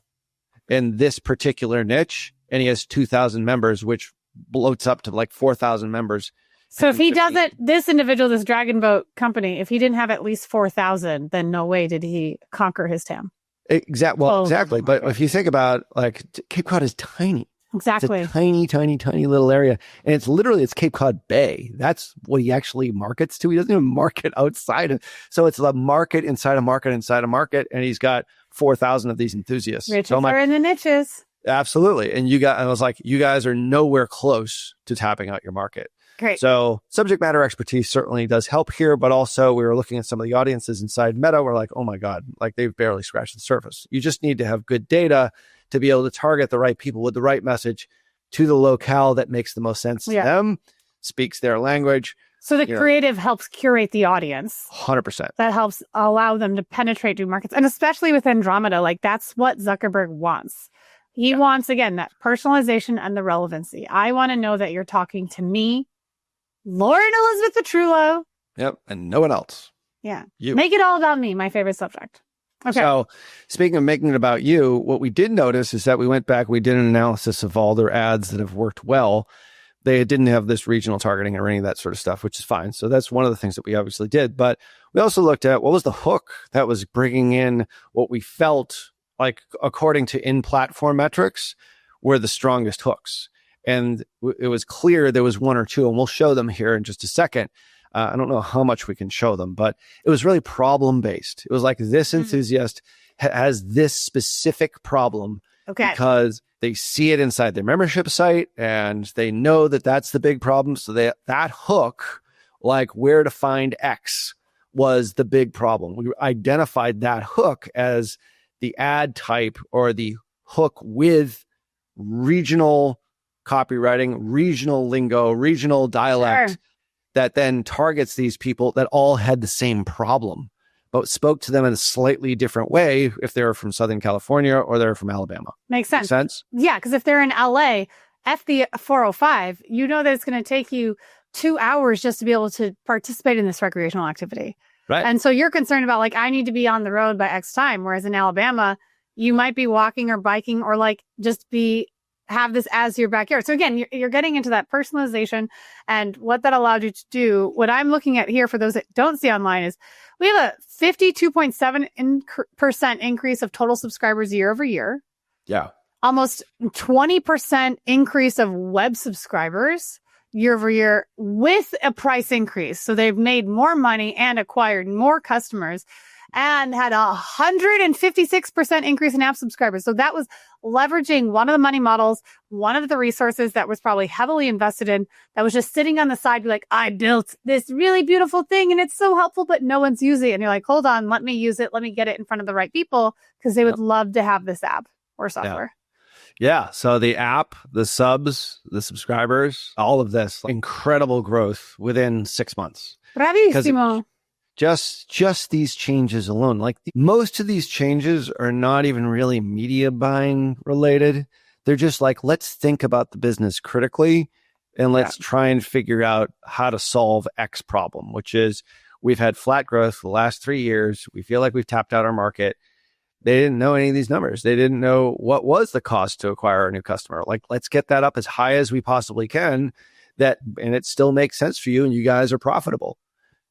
[SPEAKER 2] in this particular niche, and he has 2,000 members, which bloats up to like 4,000 members.
[SPEAKER 1] So if he doesn't, this individual, this Dragon Boat company, if he didn't have at least 4,000, then no way did he conquer his TAM.
[SPEAKER 2] Exactly. But if you think about like Cape Cod is tiny.
[SPEAKER 1] Exactly.
[SPEAKER 2] It's a tiny, tiny, tiny little area. And it's Cape Cod Bay. That's what he actually markets to. He doesn't even market outside of. So it's a market inside a market inside a market. And he's got 4,000 of these enthusiasts.
[SPEAKER 1] Riches are in the niches.
[SPEAKER 2] Absolutely. And I was like, you guys are nowhere close to tapping out your market.
[SPEAKER 1] Great.
[SPEAKER 2] So subject matter expertise certainly does help here, but also we were looking at some of the audiences inside Meta. We're like, oh my God, like they've barely scratched the surface. You just need to have good data to be able to target the right people with the right message to the locale that makes the most sense to them, speaks their language.
[SPEAKER 1] So the creative helps curate the audience.
[SPEAKER 2] 100%.
[SPEAKER 1] That helps allow them to penetrate new markets. And especially with Andromeda, like that's what Zuckerberg wants. He wants, again, that personalization and the relevancy. I want to know that you're talking to me, Lauren Elizabeth Petrullo.
[SPEAKER 2] Yep. And no one else.
[SPEAKER 1] Yeah.
[SPEAKER 2] You.
[SPEAKER 1] Make it all about me, my favorite subject. Okay.
[SPEAKER 2] So speaking of making it about you, what we did notice is that we went back, we did an analysis of all their ads that have worked well. They didn't have this regional targeting or any of that sort of stuff, which is fine. So that's one of the things that we obviously did. But we also looked at what was the hook that was bringing in what we felt like, according to in-platform metrics, were the strongest hooks. And it was clear there was one or two, and we'll show them here in just a second. I don't know how much we can show them, but it was really problem-based. It was like this enthusiast has this specific problem because they see it inside their membership site and they know that that's the big problem. So that hook, like where to find X, was the big problem. We identified that hook as the ad type or the hook with regional copywriting, regional lingo, regional dialect that then targets these people that all had the same problem, but spoke to them in a slightly different way if they're from Southern California or they're from Alabama.
[SPEAKER 1] Makes sense. Yeah, because if they're in LA, F the 405, you know that it's going to take you 2 hours just to be able to participate in this recreational activity.
[SPEAKER 2] Right.
[SPEAKER 1] And so you're concerned about like, I need to be on the road by X time. Whereas in Alabama, you might be walking or biking or like just have this as your backyard. So again, you're getting into that personalization and what that allowed you to do. What I'm looking at here for those that don't see online is we have a 52.7% increase of total subscribers year over year.
[SPEAKER 2] Yeah.
[SPEAKER 1] Almost 20% increase of web subscribers year over year with a price increase. So they've made more money and acquired more customers and had 156% increase in app subscribers. So that was leveraging one of the money models, one of the resources that was probably heavily invested in, that was just sitting on the side, be like, I built this really beautiful thing and it's so helpful, but no one's using it. And you're like, hold on, let me use it. Let me get it in front of the right people because they would love to have this app or software.
[SPEAKER 2] Yeah. So the app, the subs, the subscribers, all of this incredible growth within 6 months.
[SPEAKER 1] Bravissimo.
[SPEAKER 2] Just these changes alone, like most of these changes are not even really media buying related. They're just like, let's think about the business critically and let's try and figure out how to solve X problem, which is we've had flat growth for the last 3 years. We feel like we've tapped out our market. They didn't know any of these numbers. They didn't know what was the cost to acquire a new customer. Like, let's get that up as high as we possibly can, and it still makes sense for you and you guys are profitable,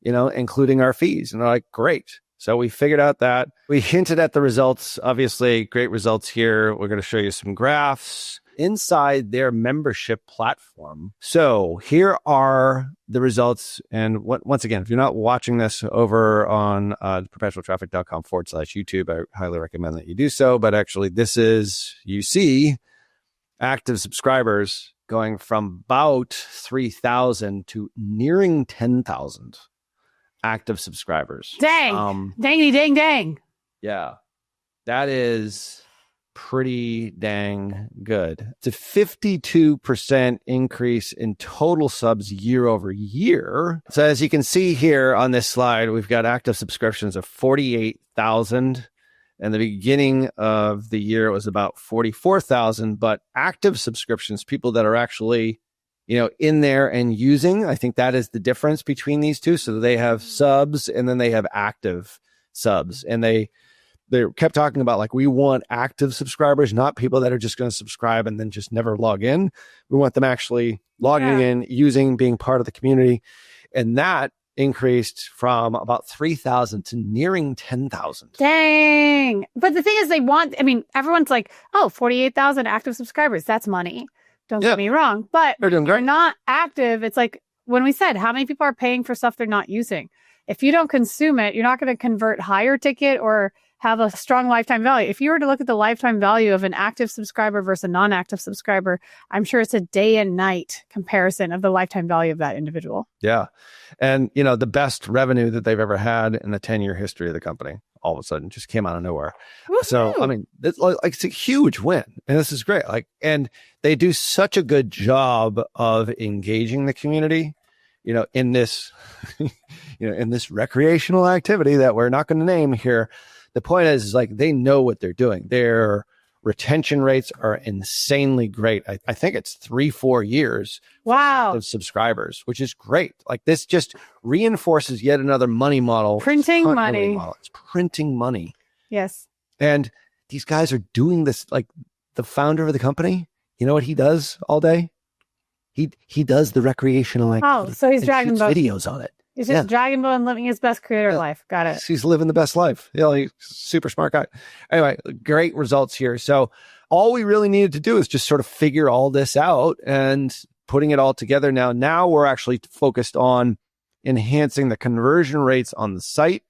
[SPEAKER 2] including our fees. And they're like, great. So we figured out that. We hinted at the results. Obviously, great results here. We're going to show you some graphs inside their membership platform. So here are the results. And once again, if you're not watching this over on perpetualtraffic.com/YouTube, I highly recommend that you do so. But actually, you see active subscribers going from about 3,000 to nearing 10,000. active subscribers.
[SPEAKER 1] Dang. Dangity dang dang.
[SPEAKER 2] Yeah. That is pretty dang good. It's a 52% increase in total subs year over year. So as you can see here on this slide, we've got active subscriptions of 48,000. And the beginning of the year, it was about 44,000. But active subscriptions, people that are actually, in there and using, I think that is the difference between these two. So they have subs and then they have active subs. And they kept talking about, like, we want active subscribers, not people that are just going to subscribe and then just never log in. We want them actually logging in, using, being part of the community. And that increased from about 3,000 to nearing 10,000.
[SPEAKER 1] Dang. But the thing is, everyone's like, oh, 48,000 active subscribers. That's money. Don't get me wrong. But
[SPEAKER 2] they're doing great.
[SPEAKER 1] They're not active. It's like when we said, how many people are paying for stuff they're not using? If you don't consume it, you're not going to convert higher ticket or have a strong lifetime value. If you were to look at the lifetime value of an active subscriber versus a non-active subscriber, I'm sure it's a day and night comparison of the lifetime value of that individual.
[SPEAKER 2] Yeah. And, the best revenue that they've ever had in the 10-year history of the company, all of a sudden just came out of nowhere.
[SPEAKER 1] Woo-hoo!
[SPEAKER 2] So, it's a huge win. And this is great. And they do such a good job of engaging the community, in this, in this recreational activity that we're not going to name here. The point is they know what they're doing. Their retention rates are insanely great. I think it's 3-4 years.
[SPEAKER 1] Wow.
[SPEAKER 2] Of subscribers, which is great. This just reinforces yet another money model.
[SPEAKER 1] Printing money.
[SPEAKER 2] It's printing money.
[SPEAKER 1] Yes.
[SPEAKER 2] And these guys are doing this. The founder of the company, you know what he does all day? He does the recreational activity.
[SPEAKER 1] Oh, so he's dragging
[SPEAKER 2] videos on it.
[SPEAKER 1] He's just dragging and living his best creator life. Got it.
[SPEAKER 2] He's living the best life. He's a super smart guy. Anyway, great results here. So all we really needed to do is just sort of figure all this out and putting it all together. Now we're actually focused on enhancing the conversion rates on the site.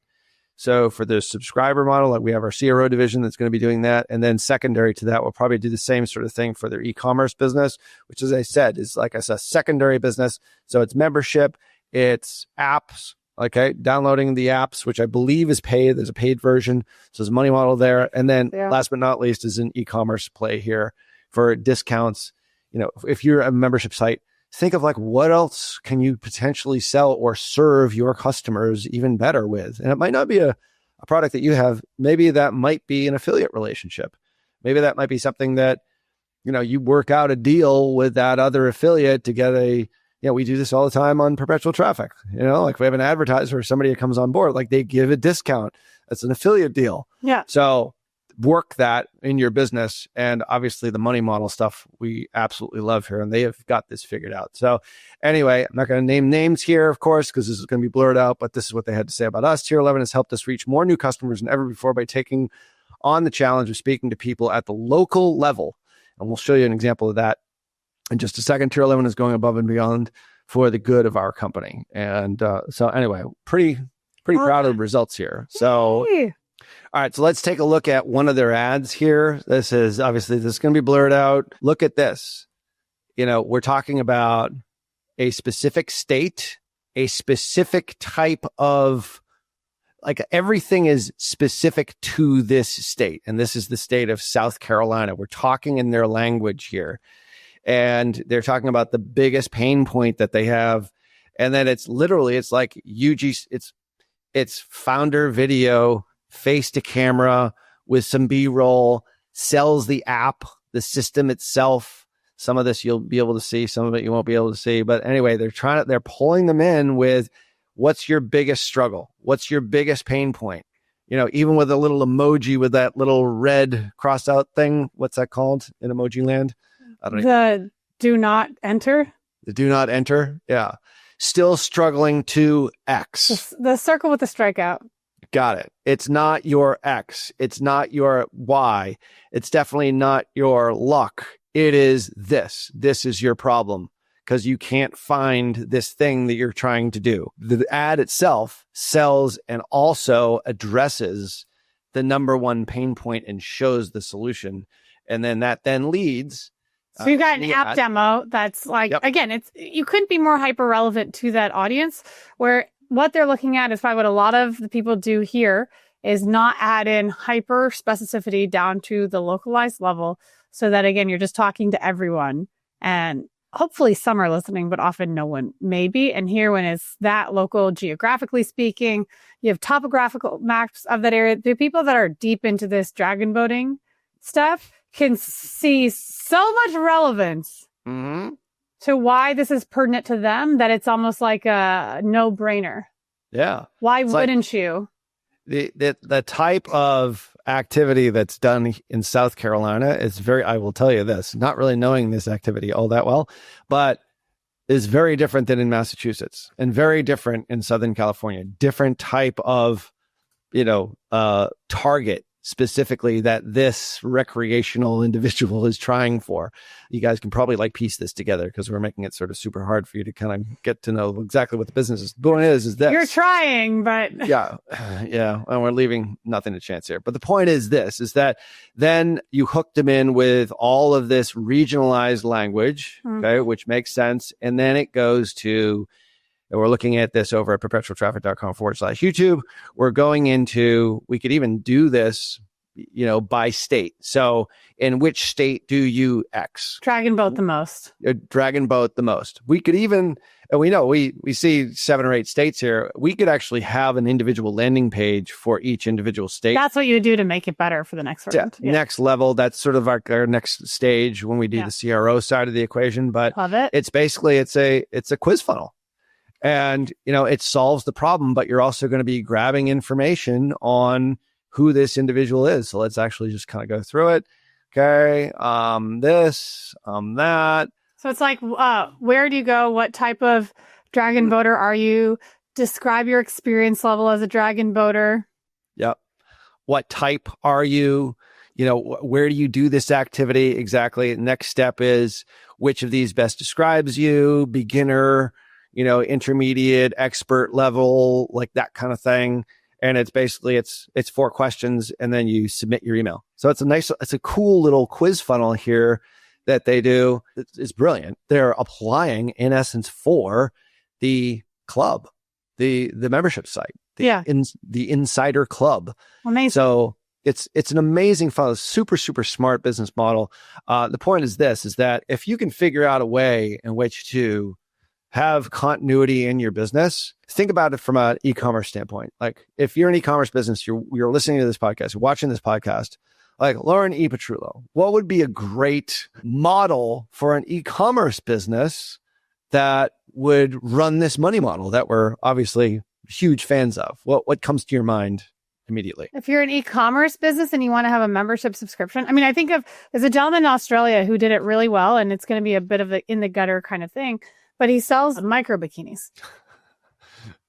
[SPEAKER 2] So for the subscriber model, we have our CRO division that's going to be doing that. And then secondary to that, we'll probably do the same sort of thing for their e-commerce business, which, as I said, is like I said, secondary business. So it's membership. It's apps, downloading the apps, which I believe is paid. There's a paid version. So there's a money model there. And then last but not least is an e-commerce play here for discounts. If you're a membership site, think of what else can you potentially sell or serve your customers even better with? And it might not be a product that you have. Maybe that might be an affiliate relationship. Maybe that might be something that, you work out a deal with that other affiliate to get we do this all the time on perpetual traffic. We have an advertiser or somebody that comes on board, they give a discount. That's an affiliate deal.
[SPEAKER 1] Yeah.
[SPEAKER 2] So work that in your business. And obviously the money model stuff we absolutely love here. And they have got this figured out. So anyway, I'm not going to name names here, of course, because this is going to be blurred out, but this is what they had to say about us. Tier 11 has helped us reach more new customers than ever before by taking on the challenge of speaking to people at the local level. And we'll show you an example of that in just a second. Tier 11 is going above and beyond for the good of our company. And so anyway, pretty proud of the results here. So, all right, so let's take a look at one of their ads here. This is going to be blurred out. Look at this. We're talking about a specific state, a specific type of, everything is specific to this state. And this is the state of South Carolina. We're talking in their language here. And they're talking about the biggest pain point that they have. And then it's like it's founder video, face to camera with some B-roll, sells the app, the system itself. Some of this you'll be able to see, some of it you won't be able to see. But anyway, they're pulling them in with what's your biggest struggle? What's your biggest pain point? Even with a little emoji with that little red crossed out thing. What's that called in emoji land? I don't know.
[SPEAKER 1] The do not enter.
[SPEAKER 2] The do not enter. Yeah. Still struggling to X.
[SPEAKER 1] The circle with the strikeout.
[SPEAKER 2] Got it. It's not your X. It's not your Y. It's definitely not your luck. It is this. This is your problem because you can't find this thing that you're trying to do. The ad itself sells and also addresses the number one pain point and shows the solution. And then that then leads.
[SPEAKER 1] So you've got an app demo that's again, you couldn't be more hyper relevant to that audience where what they're looking at is probably what a lot of the people do here is not add in hyper specificity down to the localized level so that, again, you're just talking to everyone. And hopefully some are listening, but often no one may be. And here, when it's that local, geographically speaking, you have topographical maps of that area. The people that are deep into this dragon boating stuff can see so much relevance to why this is pertinent to them that it's almost like a no-brainer.
[SPEAKER 2] Yeah.
[SPEAKER 1] Why wouldn't you?
[SPEAKER 2] The type of activity that's done in South Carolina is I will tell you this, not really knowing this activity all that well, but is very different than in Massachusetts and very different in Southern California. Different type of, target specifically that this recreational individual is trying for. You guys can probably piece this together because we're making it sort of super hard for you to kind of get to know exactly what the business is. The point is this.
[SPEAKER 1] You're trying, but
[SPEAKER 2] yeah. And we're leaving nothing to chance here. But the point is this, is that then you hook them in with all of this regionalized language, okay, which makes sense. And then it goes to, and we're looking at this over at perpetualtraffic.com/YouTube. We're going into, we could even do this, by state. So in which state do you X?
[SPEAKER 1] Dragon boat the most.
[SPEAKER 2] Dragon boat the most. We could even, and we know we see 7 or 8 states here. We could actually have an individual landing page for each individual state.
[SPEAKER 1] That's what you would do to make it better for the next round.
[SPEAKER 2] Yeah. Next level. That's sort of our next stage when we do the CRO side of the equation. But
[SPEAKER 1] love it.
[SPEAKER 2] It's basically, it's a quiz funnel. And, it solves the problem, but you're also going to be grabbing information on who this individual is. So let's actually just kind of go through it. Okay. This, that.
[SPEAKER 1] So it's like, where do you go? What type of dragon boater are you? Describe your experience level as a dragon boater.
[SPEAKER 2] Yep. What type are you? Where do you do this activity? Exactly. Next step is which of these best describes you? Beginner, intermediate, expert level, like that kind of thing. And it's basically, it's 4 questions and then you submit your email. So it's a cool little quiz funnel here that they do. It's brilliant. They're applying in essence for the club, the membership site, the insider club.
[SPEAKER 1] Amazing.
[SPEAKER 2] So it's an amazing funnel, super, super smart business model. The point is this, is that if you can figure out a way in which to have continuity in your business, think about it from an e-commerce standpoint. Like if you're an e-commerce business, you're listening to this podcast, you're watching this podcast, like Lauren E. Petrullo, what would be a great model for an e-commerce business that would run this money model that we're obviously huge fans of? What comes to your mind immediately?
[SPEAKER 1] If you're an e-commerce business and you want to have a membership subscription, I think there's a gentleman in Australia who did it really well, and it's going to be a bit of the in the gutter kind of thing. But he sells micro bikinis.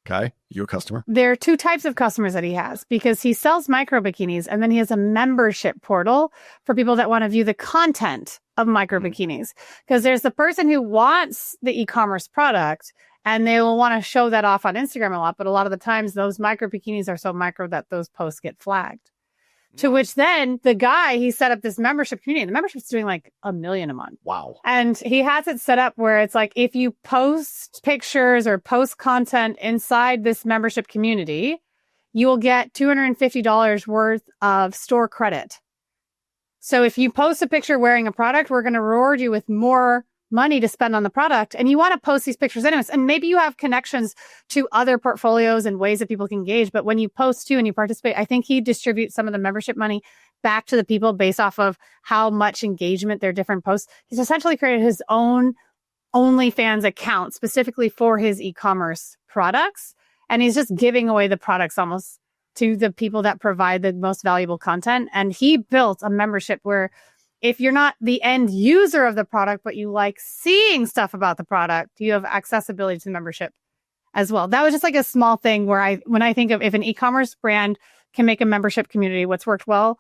[SPEAKER 2] Okay. You a customer?
[SPEAKER 1] There are 2 types of customers that he has because he sells micro bikinis and then he has a membership portal for people that want to view the content of micro bikinis. Because there's the person who wants the e-commerce product and they will want to show that off on Instagram a lot. But a lot of the times those micro bikinis are so micro that those posts get flagged. To which then the guy, he set up this membership community. The membership's doing like $1 million a month.
[SPEAKER 2] Wow.
[SPEAKER 1] And he has it set up where it's like, if you post pictures or post content inside this membership community, you will get $250 worth of store credit. So if you post a picture wearing a product, we're going to reward you with more money to spend on the product. And you want to post these pictures anyways. And maybe you have connections to other portfolios and ways that people can engage. But when you post too and you participate, I think he distributes some of the membership money back to the people based off of how much engagement their different posts. He's essentially created his own OnlyFans account specifically for his e-commerce products. And he's just giving away the products almost to the people that provide the most valuable content. And he built a membership where if you're not the end user of the product, but you like seeing stuff about the product, you have accessibility to the membership as well. That was just like a small thing where when I think of if an e-commerce brand can make a membership community, what's worked well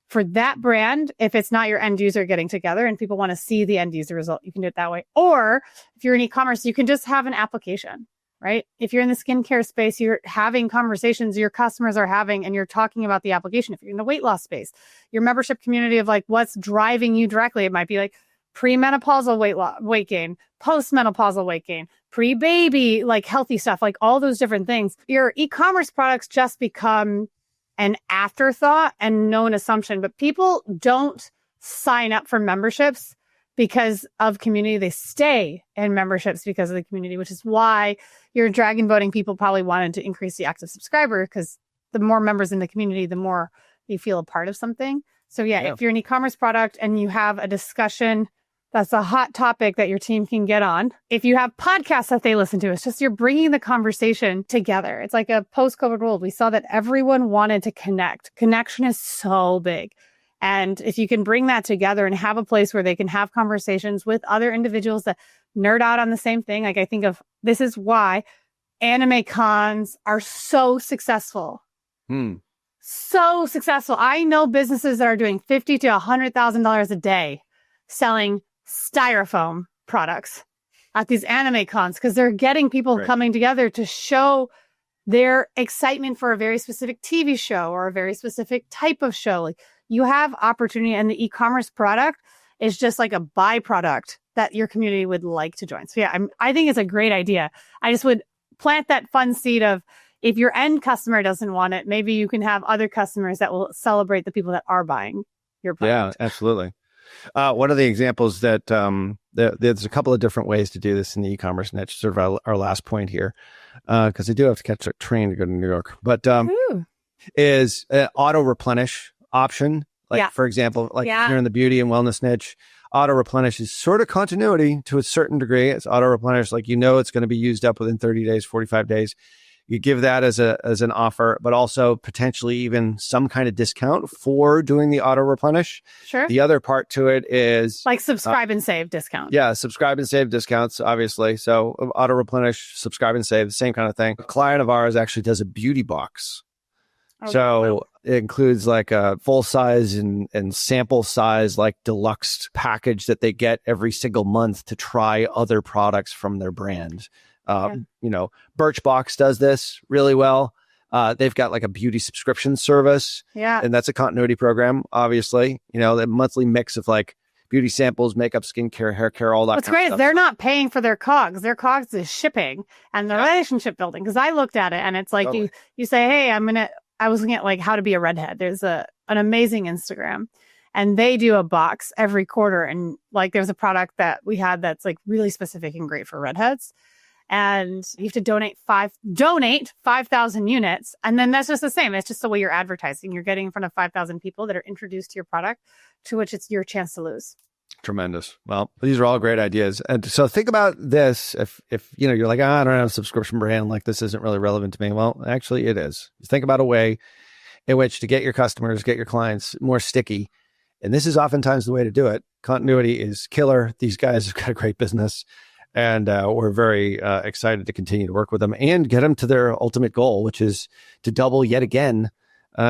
[SPEAKER 1] for that brand, if it's not your end user getting together and people want to see the end user result, you can do it that way. Or if you're in e-commerce, you can just have an application, right? If you're in the skincare space, you're having conversations your customers are having and you're talking about the application. If you're in the weight loss space, your membership community of like what's driving you directly, it might be like premenopausal weight gain, postmenopausal weight gain, pre-baby, like healthy stuff, like all those different things. Your e-commerce products just become an afterthought and known assumption, but people don't sign up for memberships because of community. They stay in memberships because of the community, which is why your dragon voting people probably wanted to increase the active subscriber, because the more members in the community, the more you feel a part of something. So yeah, if you're an e-commerce product and you have a discussion that's a hot topic that your team can get on. If you have podcasts that they listen to, it's just you're bringing the conversation together. It's like a post-COVID world. We saw that everyone wanted to connect. Connection is so big. And if you can bring that together and have a place where they can have conversations with other individuals that nerd out on the same thing. Like I think of, this is why anime cons are so successful. So successful. I know businesses that are doing $50,000 to $100,000 a day selling styrofoam products at these anime cons because they're getting people coming together to show their excitement for a very specific TV show or a very specific type of show. Like you have opportunity, and the e-commerce product is just like a byproduct that your community would like to join. So yeah, I think it's a great idea. I just would plant that fun seed of, if your end customer doesn't want it, maybe you can have other customers that will celebrate the people that are buying your product.
[SPEAKER 2] Yeah, absolutely. One of the examples that there's a couple of different ways to do this in the e-commerce niche, sort of our last point here, because I do have to catch a train to go to New York, but is an auto replenish option. Like, for example, like you're in the beauty and wellness niche, auto replenish is sort of continuity to a certain degree. It's auto replenish, like, it's going to be used up within 30 days, 45 days. You give that as an offer, but also potentially even some kind of discount for doing the auto replenish.
[SPEAKER 1] Sure.
[SPEAKER 2] The other part to it is
[SPEAKER 1] like subscribe and save discount.
[SPEAKER 2] Yeah, subscribe and save discounts, obviously. So auto replenish, subscribe and save, the same kind of thing. A client of ours actually does a beauty box. It includes like a full size and sample size, like deluxe package that they get every single month to try other products from their brand. Birchbox does this really well. They've got like a beauty subscription service. Yeah. And that's a continuity program, obviously. The monthly mix of like beauty samples, makeup, skincare, hair care, all that.
[SPEAKER 1] What's great is they're not paying for their COGS. Their COGS is shipping and the relationship building. Because I looked at it and it's like you say, hey, I was looking at like how to be a redhead. There's an amazing Instagram. And they do a box every quarter. And like there's a product that we had that's like really specific and great for redheads. And you have to donate 5,000 units. And then that's just the same. It's just the way you're advertising. You're getting in front of 5,000 people that are introduced to your product, to which it's your chance to lose.
[SPEAKER 2] Tremendous. Well, these are all great ideas. And so think about this. If you're like, I don't have a subscription brand, like this isn't really relevant to me. Well, actually it is. Think about a way in which to get your customers, get your clients more sticky. And this is oftentimes the way to do it. Continuity is killer. These guys have got a great business. And we're very excited to continue to work with them and get them to their ultimate goal, which is to double yet again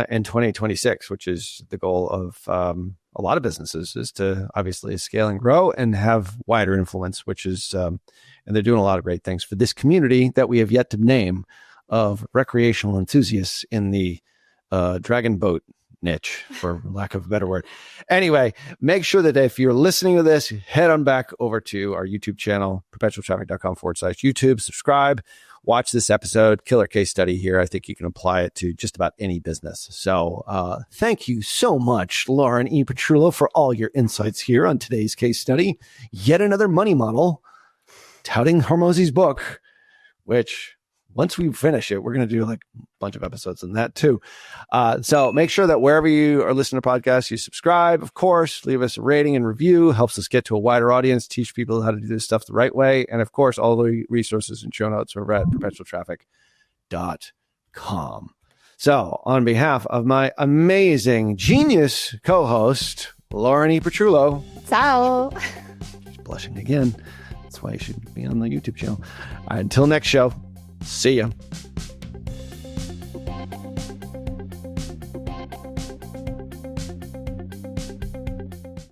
[SPEAKER 2] in 2026, which is the goal of a lot of businesses, is to obviously scale and grow and have wider influence, which is, and they're doing a lot of great things for this community that we have yet to name of recreational enthusiasts in the dragon boat niche, for lack of a better word. Anyway, make sure that if you're listening to this, head on back over to our YouTube channel, perpetualtraffic.com/YouTube, subscribe, watch this episode, killer case study here. I think you can apply it to just about any business. So thank you so much, Lauren E. Petrullo, for all your insights here on today's case study. Yet another money model touting Hormozi's book, which once we finish it, we're going to do like a bunch of episodes on that too. So make sure that wherever you are listening to podcasts, you subscribe, of course, leave us a rating and review, helps us get to a wider audience, teach people how to do this stuff the right way. And of course, all the resources and show notes are at perpetualtraffic.com. So on behalf of my amazing genius co-host, Lauren E. Petrullo.
[SPEAKER 1] Ciao.
[SPEAKER 2] She's blushing again. That's why you should be on the YouTube channel. All right, until next show. See ya.